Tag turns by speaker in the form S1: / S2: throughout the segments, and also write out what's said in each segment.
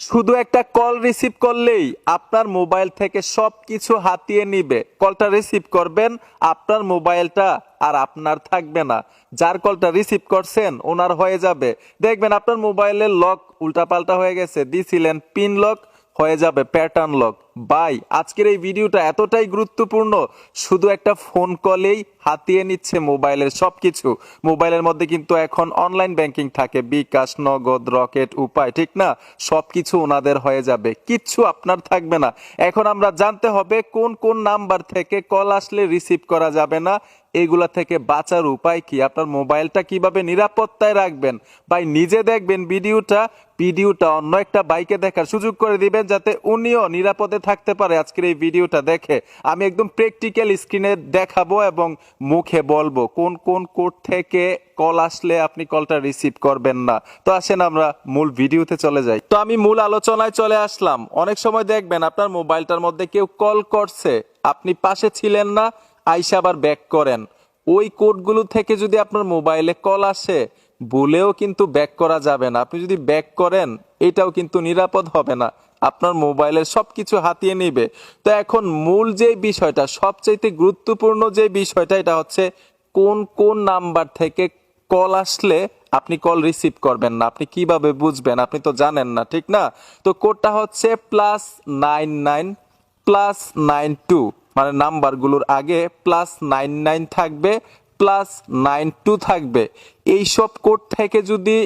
S1: শুধু একটা call receive করলেই আপনার মোবাইল থেকে সবকিছু হাতিয়ে নিবে। কলটা রিসিভ করবেন, আপনার মোবাইলটা আর আপনার থাকবে না। যার কলটা রিসিভ করছেন ওনার হয়ে যাবে। দেখবেন আপনার মোবাইলের লক উল্টাপাল্টা হয়ে গেছে, দিছিলেন পিন লক, হয়ে যাবে প্যাটার্ন লক। ভাই, আজকের এই ভিডিওটা এতটাই গুরুত্বপূর্ণ, শুধু একটা ফোন কলেই হাতিয়ে নিচ্ছে মোবাইলের সবকিছু। মোবাইলের মধ্যে কিন্তু এখন অনলাইন ব্যাংকিং থাকে, বিকাশ, নগদ, রকেট, উপায়, ঠিক না? সবকিছু ওনাদের হয়ে যাবে, কিচ্ছু আপনার থাকবে না। এখন আমরা জানতে হবে কোন কোন নাম্বার থেকে কল আসলে রিসিভ করা যাবে না, এগুলা থেকে বাঁচার উপায় কি, আপনার মোবাইলটা কিভাবে নিরাপত্তায় রাখবেন। ভাই, নিজে দেখবেন ভিডিওটা অন্য একটা বাইকে দেখার সুযোগ করে দিবেন, যাতে উনিও নিরাপদে থাকতে পারে। আজকের এই ভিডিওটা দেখে আমি একদম প্র্যাকটিক্যাল স্ক্রিনে দেখাবো এবং মুখে বলবো কোন কোন কোড থেকে কল আসলে আপনি কলটা রিসিভ করবেন না। তো আসেন আমরা মূল ভিডিওতে চলে যাই। তো আমি মূল আলোচনায় চলে আসলাম। অনেক সময় দেখবেন আপনার মোবাইলটার মধ্যে কেউ কল করছে, আপনি পাশে ছিলেন না, আইসা আবার ব্যাক করেন। ওই কোডগুলো থেকে যদি আপনার মোবাইলে কল আসে, ভুলেও কিন্তু ব্যাক করা যাবে না। আপনি যদি ব্যাক করেন, এটাও কিন্তু নিরাপদ হবে না, আপনার মোবাইলের সবকিছু হাতিয়ে নিবে। তো এখন মূল যে বিষয়টা, সবচাইতে গুরুত্বপূর্ণ যে বিষয়টা, এটা হচ্ছে কোন কোন নাম্বার থেকে কল আসলে আপনি কল রিসিভ করবেন না। আপনি কিভাবে বুঝবেন? আপনি তো জানেন না, ঠিক না? তো কোডটা হচ্ছে +99+92, মানে নাম্বারগুলোর আগে +99 থাকবে, +92 থাকবে। এইসব কোড থেকে যদি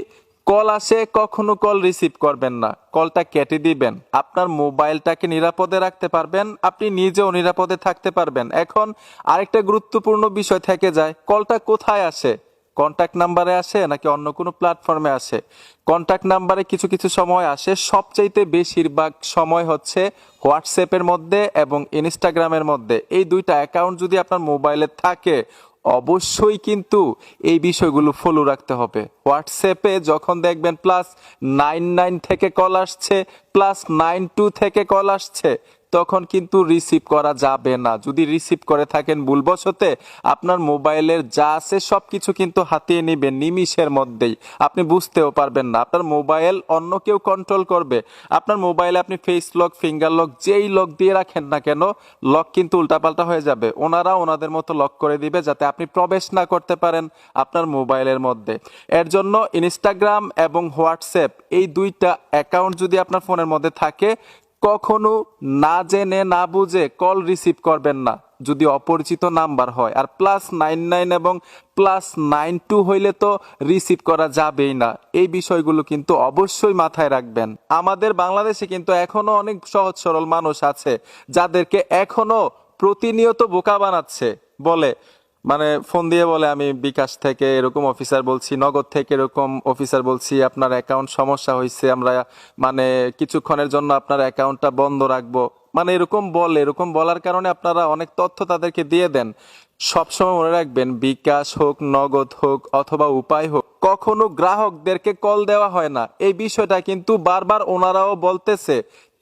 S1: কল আসে, কখনো কল রিসিভ করবেন না, কলটা কেটে দিবেন। আপনার মোবাইলটাকে নিরাপদে রাখতে পারবেন, আপনি নিজেও নিরাপদে থাকতে পারবেন। এখন আরেকটা গুরুত্বপূর্ণ বিষয় থেকে যায়, কলটা কোথায় আসে? কন্ট্যাক্ট নাম্বারে আসে নাকি অন্য কোনো প্ল্যাটফর্মে আসে? কন্ট্যাক্ট নাম্বারে কিছু কিছু সময় আসে, সবচাইতে বেশিরভাগ সময় হচ্ছে হোয়াটসঅ্যাপের মধ্যে এবং ইনস্টাগ্রামের মধ্যে। এই দুইটা অ্যাকাউন্ট যদি আপনার মোবাইলে থাকে, অবশ্যই কিন্তু এই বিষয়গুলো ফলো রাখতে হবে। হোয়াটসঅ্যাপে যখন দেখবেন +99 থেকে কল আসছে, +92 থেকে কল আসছে, তখন কিন্তু রিসিভ করা যাবে না। যদি রিসিভ করে থাকেন ভুলবশতে, আপনার মোবাইলের যা আছে সবকিছু কিন্তু হাতিয়ে নিবেন নিমিষের মধ্যেই। আপনি বুঝতেও পারবেন না, আপনার মোবাইল অন্য কেউ কন্ট্রোল করবে। আপনার মোবাইলে আপনি ফেস লক, ফিঙ্গার লক, যেই লক দিয়ে রাখেন না কেন, লক কিন্তু উল্টাপাল্টা হয়ে যাবে। ওনারা ওনাদের মতো লক করে দিবে, যাতে আপনি প্রবেশ না করতে পারেন আপনার মোবাইলের মধ্যে। এর জন্য ইনস্টাগ্রাম এবং হোয়াটসঅ্যাপ, এই দুইটা অ্যাকাউন্ট যদি আপনার ফোনের মধ্যে থাকে, কখনো না জেনে না বুঝে কল রিসিভ করবেন না, যদি অপরিচিত নাম্বার হয়। আর +99 এবং +92 হইলে তো রিসিভ করা যাবেই না। এই বিষয়গুলো কিন্তু অবশ্যই মাথায় রাখবেন। আমাদের বাংলাদেশে কিন্তু এখনো অনেক সহজ সরল মানুষ আছে, যাদেরকে এখনো প্রতিনিয়ত বোকা বানাচ্ছে। বলে, মানে ফোন দিয়ে বলে, আমি বিকাশ থেকে এরকম অফিসার বলছি, নগদ থেকে এরকম অফিসার বলছি, আপনার অ্যাকাউন্ট সমস্যা হয়েছে, আমরা মানে কিছুক্ষণের জন্য আপনার অ্যাকাউন্টটা বন্ধ রাখবো। মানে এরকম বলে, এরকম বলার কারণে আপনারা অনেক তথ্য তাদেরকে দিয়ে দেন। সবসময় মনে রাখবেন, বিকাশ হোক, নগদ হোক অথবা উপায় হোক, কখনো গ্রাহকদেরকে কল দেওয়া হয় না। এই বিষয়টা কিন্তু বারবার ওনারাও বলতেছে,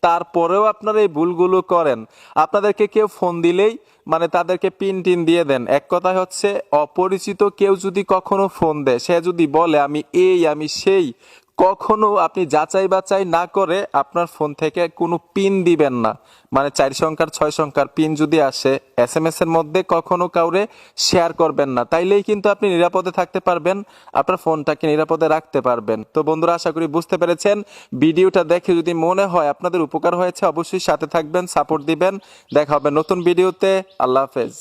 S1: তারপরেও আপনারা এই ভুলগুলো করেন। আপনাদেরকে কেউ ফোন দিলেই মানে তাদেরকে পিন টিন দিয়ে দেন। এক কথা হচ্ছে, অপরিচিত কেউ যদি কখনো ফোন দেয়, সে যদি বলে আমি এই আমি সেই, কখনো আপনি যাচাই বাছাই না করে আপনার ফোন থেকে কোনো পিন দিবেন না। মানে 4 সংখ্যার 6 সংখ্যার পিন যদি আসে SMS এর মধ্যে, কখনো কাউরে শেয়ার করবেন না। তাইলেই কিন্তু আপনি নিরাপদে থাকতে পারবেন, আপনার ফোনটাকে নিরাপদে রাখতে পারবেন। তো বন্ধুরা, আশা করি বুঝতে পেরেছেন। ভিডিওটা দেখে যদি মনে হয় আপনাদের উপকার হয়েছে, অবশ্যই সাথে থাকবেন, সাপোর্ট দিবেন। দেখা হবে নতুন ভিডিওতে। আল্লাহ হাফেজ।